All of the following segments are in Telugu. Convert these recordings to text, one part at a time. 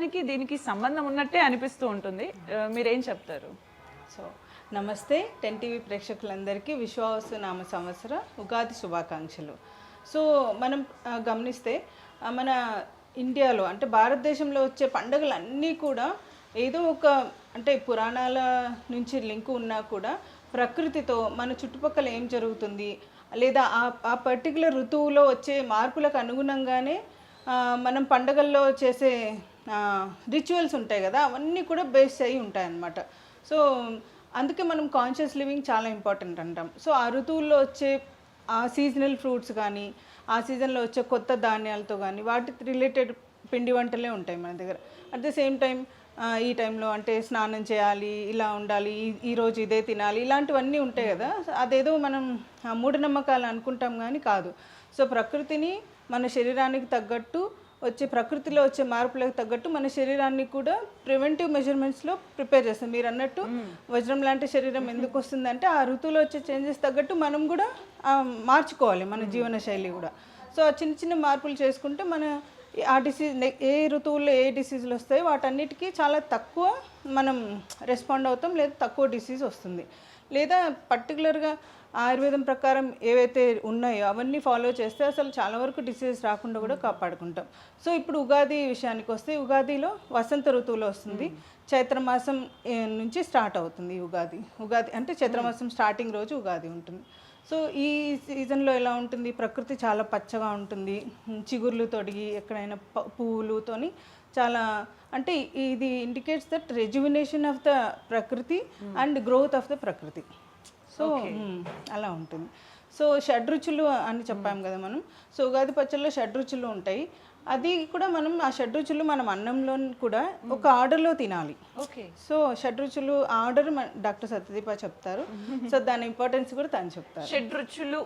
దానికి దీనికి సంబంధం ఉన్నట్టే అనిపిస్తూ ఉంటుంది. మీరేం చెప్తారు? సో నమస్తే 10 టీవీ ప్రేక్షకులందరికీ విశ్వావసు నామ సంవత్సర ఉగాది శుభాకాంక్షలు. సో మనం గమనిస్తే మన ఇండియాలో అంటే భారతదేశంలో వచ్చే పండుగలన్నీ కూడా ఏదో ఒక అంటే పురాణాల నుంచి లింకు ఉన్నా కూడా ప్రకృతితో మన చుట్టుపక్కల ఏం జరుగుతుంది లేదా ఆ పర్టికులర్ ఋతువులో వచ్చే మార్పులకు అనుగుణంగానే మనం పండుగల్లో చేసే రిచువల్స్ ఉంటాయి కదా, అవన్నీ కూడా బేస్ అయ్యి ఉంటాయి అన్నమాట. సో అందుకే మనం కాన్షియస్ లివింగ్ చాలా ఇంపార్టెంట్ అంటాం. సో ఆ ఋతువుల్లో వచ్చే ఆ సీజనల్ ఫ్రూట్స్ కానీ ఆ సీజన్లో వచ్చే కొత్త ధాన్యాలతో కానీ వాటి రిలేటెడ్ పిండి వంటలే ఉంటాయి మన దగ్గర. అట్ ద సేమ్ టైం ఈ టైంలో అంటే స్నానం చేయాలి, ఇలా ఉండాలి, ఈరోజు ఇదే తినాలి, ఇలాంటివన్నీ ఉంటాయి కదా. అదేదో మనం మూఢనమ్మకాలు అనుకుంటాం కానీ కాదు. సో ప్రకృతిని మన శరీరానికి తగ్గట్టు వచ్చే ప్రకృతిలో వచ్చే మార్పులకు తగ్గట్టు మన శరీరాన్ని కూడా ప్రివెంటివ్ మెజర్మెంట్స్లో ప్రిపేర్ చేస్తాం. మీరు అన్నట్టు వజ్రం లాంటి శరీరం ఎందుకు వస్తుందంటే ఆ ఋతువులో వచ్చే చేంజెస్ తగ్గట్టు మనం కూడా మార్చుకోవాలి మన జీవన శైలి కూడా. సో ఆ చిన్న చిన్న మార్పులు చేసుకుంటే మన ఆ డిసీజ్ ఏ ఋతువుల్లో ఏ డిసీజులు వస్తాయో వాటన్నిటికీ చాలా తక్కువ మనం రెస్పాండ్ అవుతాం, లేదా తక్కువ డిసీజ్ వస్తుంది. లేదా పర్టికులర్గా ఆయుర్వేదం ప్రకారం ఏవైతే ఉన్నాయో అవన్నీ ఫాలో చేస్తే అసలు చాలా వరకు డిసీజ్ రాకుండా కూడా కాపాడుకుంటాం. సో ఇప్పుడు ఉగాది విషయానికి వస్తే ఉగాదిలో వసంత ఋతువులో వస్తుంది. చైత్రమాసం నుంచి స్టార్ట్ అవుతుంది ఉగాది. ఉగాది అంటే చైత్రమాసం స్టార్టింగ్ రోజు ఉగాది ఉంటుంది. సో ఈ సీజన్లో ఎలా ఉంటుంది, ప్రకృతి చాలా పచ్చగా ఉంటుంది, చిగుర్లు తొడిగి ఎక్కడైనా పువ్వులతోని చాలా అంటే ఇది indicates that rejuvenation of the ప్రకృతి అండ్ గ్రోత్ ఆఫ్ ద ప్రకృతి. సో అలా ఉంటుంది. సో షడ్రుచులు అని చెప్పాము కదా మనం. సో ఉగాది పచ్చళ్ళలో షడ్రుచులు ఉంటాయి. అది కూడా మనం ఆ షడ్రుచులు మనం అన్నంలో కూడా ఒక ఆర్డర్లో తినాలి. ఓకే. సో షడ్రుచులు ఆర్డర్ డాక్టర్ సత్యదీప చెప్తారు. సో దాని ఇంపార్టెన్స్ కూడా తను చెప్తారు. షడ్రుచులు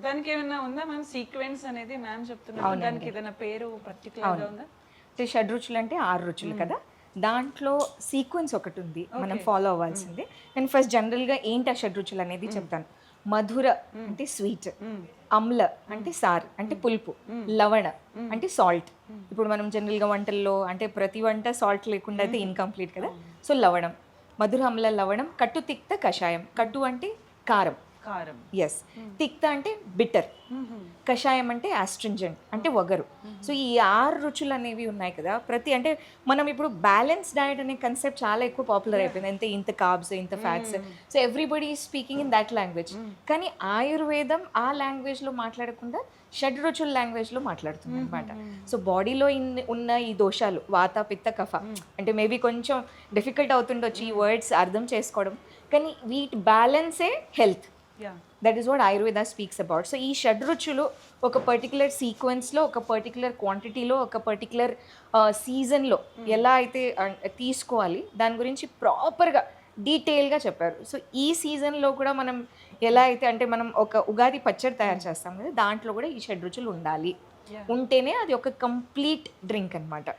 దానికి ఏమైనా ఉందా మ్యామ్? సీక్వెన్స్ అనేది మ్యామ్ చెప్తున్నారు, దానికి ఏదైనా పేరు పర్టికులర్గా ఉందా? అంటే షడ్రుచులు అంటే 6 రుచులు కదా, దాంట్లో సీక్వెన్స్ ఒకటి ఉంది మనం ఫాలో అవ్వాల్సింది. నేను ఫస్ట్ జనరల్గా ఏంటి ఆ షడ్రుచులు అనేది చెప్తాను. మధుర అంటే స్వీట్, అమ్ల అంటే సార్ అంటే పులుపు, లవణ అంటే సాల్ట్. ఇప్పుడు మనం జనరల్గా వంటల్లో అంటే ప్రతి వంట సాల్ట్ లేకుండా అయితే ఇన్కంప్లీట్ కదా. సో లవణం, మధుర అమ్ల లవణం. కట్టు తిక్త కషాయం. కట్టు అంటే కారం, ఎస్. తిక్త అంటే బిటర్, కషాయం అంటే ఆస్ట్రింజెంట్ అంటే వగరు. సో ఈ 6 రుచులు అనేవి ఉన్నాయి కదా. ప్రతి అంటే మనం ఇప్పుడు బ్యాలెన్స్ డయట్ అనే కన్సెప్ట్ చాలా ఎక్కువ పాపులర్ అయిపోయింది. అంటే ఇంత కార్బ్స్, ఇంత fats. So everybody is speaking in that language. కానీ ఆయుర్వేదం ఆ లాంగ్వేజ్లో మాట్లాడకుండా షడ్ రుచుల లాంగ్వేజ్లో మాట్లాడుతుంది అనమాట. సో బాడీలో ఉన్న ఈ దోషాలు వాత పిత్త కఫ అంటే మేబీ కొంచెం డిఫికల్ట్ అవుతుండొచ్చు ఈ వర్డ్స్ అర్థం చేసుకోవడం, కానీ వీటి బ్యాలెన్సే health. That is what Ayurveda speaks about. So ఈ షడ్రుచులు ఒక పర్టికులర్ సీక్వెన్స్లో, ఒక పర్టికులర్ క్వాంటిటీలో, ఒక పర్టికులర్ సీజన్లో ఎలా అయితే తీసుకోవాలి దాని గురించి ప్రాపర్గా డీటెయిల్గా చెప్పారు. సో ఈ సీజన్లో కూడా మనం ఎలా అయితే అంటే మనం ఒక ఉగాది పచ్చడి తయారు చేస్తాం కదా, దాంట్లో కూడా ఈ షడ్రుచులు ఉండాలి. ఉంటేనే అది ఒక కంప్లీట్ డ్రింక్ అనమాట.